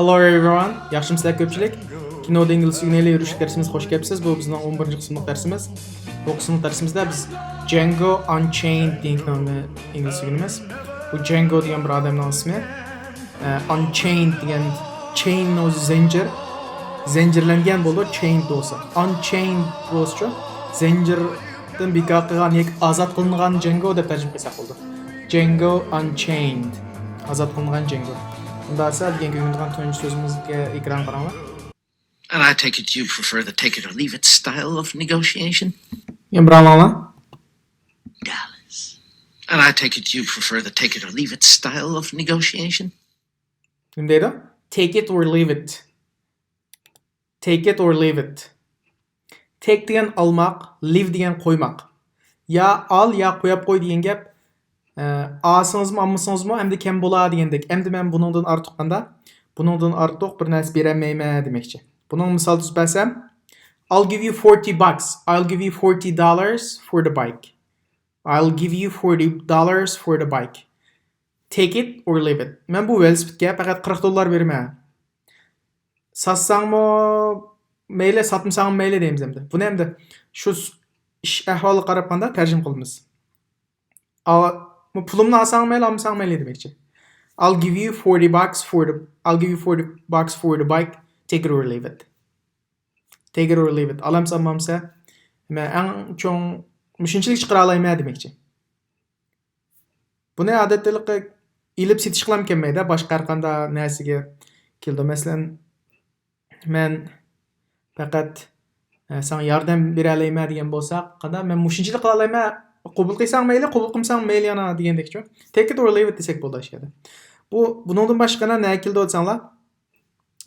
Hello everyone. Yaxshimisiz ko'pchilik? Kinoda ingliz ügəneyle yürüş dərsimizə xoş gəlibsiz. Bu bizning 11-ci qismlik dərsimiz. Bu qismlik dərsimizdə biz Django Unchained degan kinoni ingliz öyrənimiz. Bu Django degan bir adamның ismi. Unchained degan chain o'zi zincir. Zincirlangan bo'ldi, chained bo'lsa. Unchained bo'lsa, zincirdan bekor qilgan yoki ozod qilingan Django deb tarjima qilsak bo'ldi. Django Unchained. Ozod qilingan Django. Bundan sonra degan ko'ngilgan tunji so'zimizga ekran qaranglar. And I take it you prefer the take it or leave it style of negotiation? Yan bir anlama. Dallas. And I take it you prefer the take it or leave it style of negotiation? Kim deydi? Take it or leave it. Take it or leave it. Take degan almaq, leave degan qo'ymaq. Ya al ya qo'yib qo'y degan gap. Alsыңызмы, алмасаңызмы, әмді кем болады дегендек. Әмді мен бұныңдан артық қанда, бұныңдан артық бір нәрсе беремейме демекші. Бұның мысал түспәсем, I'll give you $40. I'll give you $40 for the bike. I'll give you $40 for the bike. Take it or leave it. Мен бұл велосипедке фақат $40 берме. Сатсаңмы, мейлі, сатмасаң мейлі дейміз әмді. Бұны әмді şu iş ahvali qarab qanda tərcüm qılımız. Pulumni alsang mayli, olmasang mayli demekçi. I'll give you $40 for the bike. Take it or leave it. Take it or leave it. Alamsa olmamsa, men eng cho'ng mushinchilik chiqara olayman demekçi. Buni odatda ilib setish qilam kelmaydi, boshqa har qanday narsaga keldi. Masalan, men faqat sana yordam bera olayman degan bo'lsaq, qanday men mushinchilik qila olayman. Qabul qilsang mayli, qabul qilmasang mayli yana degandek-ku. Take it or leave it desek bo'ldi ishkada. Buningdan boshqa nima keldi o'tsanglar?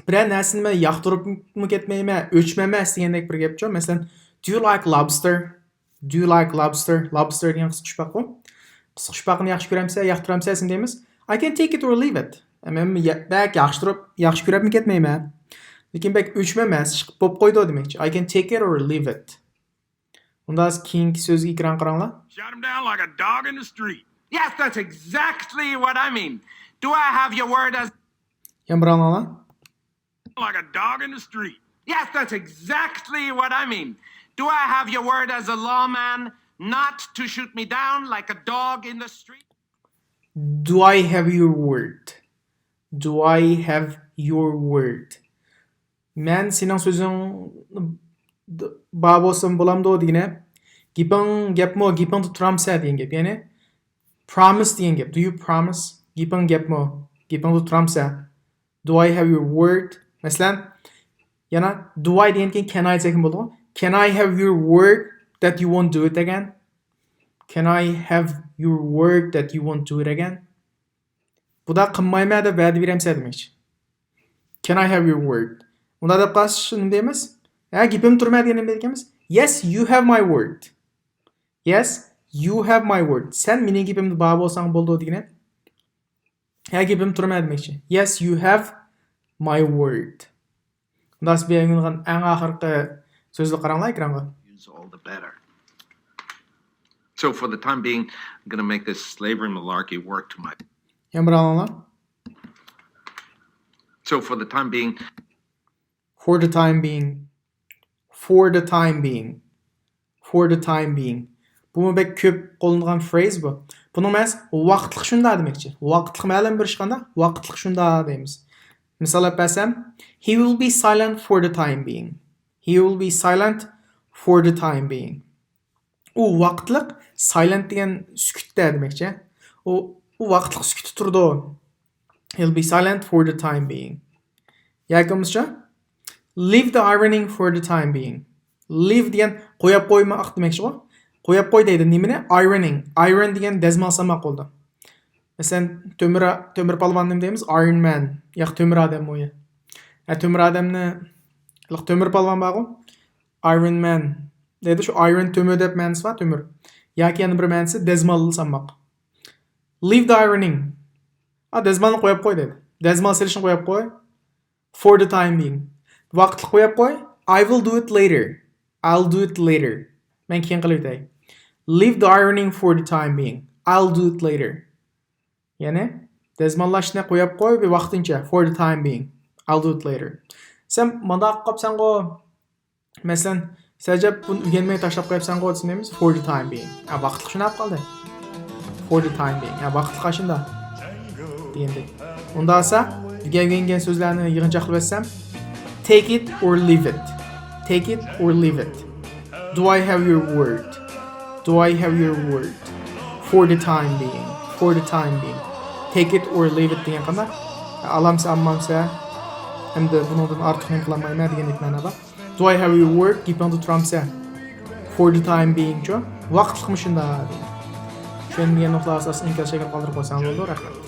Biror narsani men yoqtiribmi ketmayman, o'chmamas degandek bir gap-ku. Masalan, do you like lobster? Do you like lobster? Lobster degan qisqa tushpaq-ku. Qisqa tushpaqni yaxshi ko'ramsa, yoqtiramsan deymiz. I can take it or leave it. Men bak yaxshi ko'ribmi ketmayman. Lekin bak o'chmamas, chiqib bo'lib qo'ydi demekchi. I can take it or leave it. Undan keyingi so'zga ekran qaranglar. Shut him down like a dog in the street. Yes, that's exactly what I mean. Do I have your word as Yan bir anlanglar. like a dog in the street? Yes, that's exactly what I mean. Do I have your word as a lawman not to shoot me down like a dog in the street? Do I have your word? Do I have your word? Men sening so'zing babosam bo'lamdi degani. Gapmo, gapingni turamsa degan gap. Ya'ni promise degan gap. Do you promise? Gaping gapmo, gapingni turamsa. Do I have your word? Masalan, yana do I degan keyin can I degan bo'ladi. Can I have your word that you won't do it again? Can I have your word that you won't do it again? Bu da qilmayman deb va'da beramsa demekchi. Can I have your word? Unda deb qasish nima deymiz? Gapim turmaydi degan nima deymiz? Yes, you have my word. Yes, you have my word. Sen mening gapimni bab bo'lsang bo'ldi degani. Gapim turmaydi demekchi. Yes, you have my word. Undan berilgan eng oxirgi so'zni qaranglar ekranga. Use all the better. So for the time being, I'm going to make this slavery malarkey work to my... Yan bir anlanglar. So for the time being... For the time being. For the time being. For the time being. Bu bek ko'p qo'llanilgan phrase bu. Buni emas, vaqtliq shunda demekchi. Vaqtliq ma'lum bir ish qanda, vaqtliq shunda deymiz. Misol aytsam, he will be silent for the time being. He will be silent for the time being. U vaqtliq silent degan sukutda demekchi. U vaqtliq sukutda turdi. He'll be silent for the time being. Yakimizcha? Leave the ironing for the time being. Leave degan qo'yib qo'ymoq demekchi bu. Qo'yib qo'y deydi nimani? Ironing. Iron degan dazmol salmoq bo'ldi. Masalan, temir palvon nima deymiz? Iron man. Yo'q, temir odam o'yi. Temir odamni temir palvon bor-ku. Iron man. Deydi shu iron temir deb ma'nosi bor, temir. Yoki yana bir ma'nosi dazmol salmoq. Leave the ironing. Dazmolni qo'yib qo'y deydi. Dazmol silishni qo'yib qo'y. For the time being. Vaqtli qo'yib qo'y. I will do it later. I'll do it later. Men keyin qilib o'tay. Leave the ironing for the time being. I'll do it later. Ya'ni dazmollashni qo'yib qo'y va vaqtincha for the time being. I'll do it later. Sen mandaq qapsan go. Mesela Səcəb bunu ügənməyə taşlap qoyapsan go desəmiz for the time being. Ya vaqtlıq şuna qaldı. For the time being. Ya vaqtlıq qaşında. Deyəndə. Onda asa ügənген sözlərini yığıncaqlıb etsəm take it or leave it. Take it or leave it. Do I have your word? Do I have your word? For the time being. For the time being. Take it or leave it degan qanda alamsa almamsa hem de bundan artıq nem qılamayman degan etmana var. Do I have your word? Gipanda turamsa for the time being cho vaqtliqmi shunda. Şunday noktalar asasında inkar şekil qaldırib qo'ysam bo'ladi, rahmat.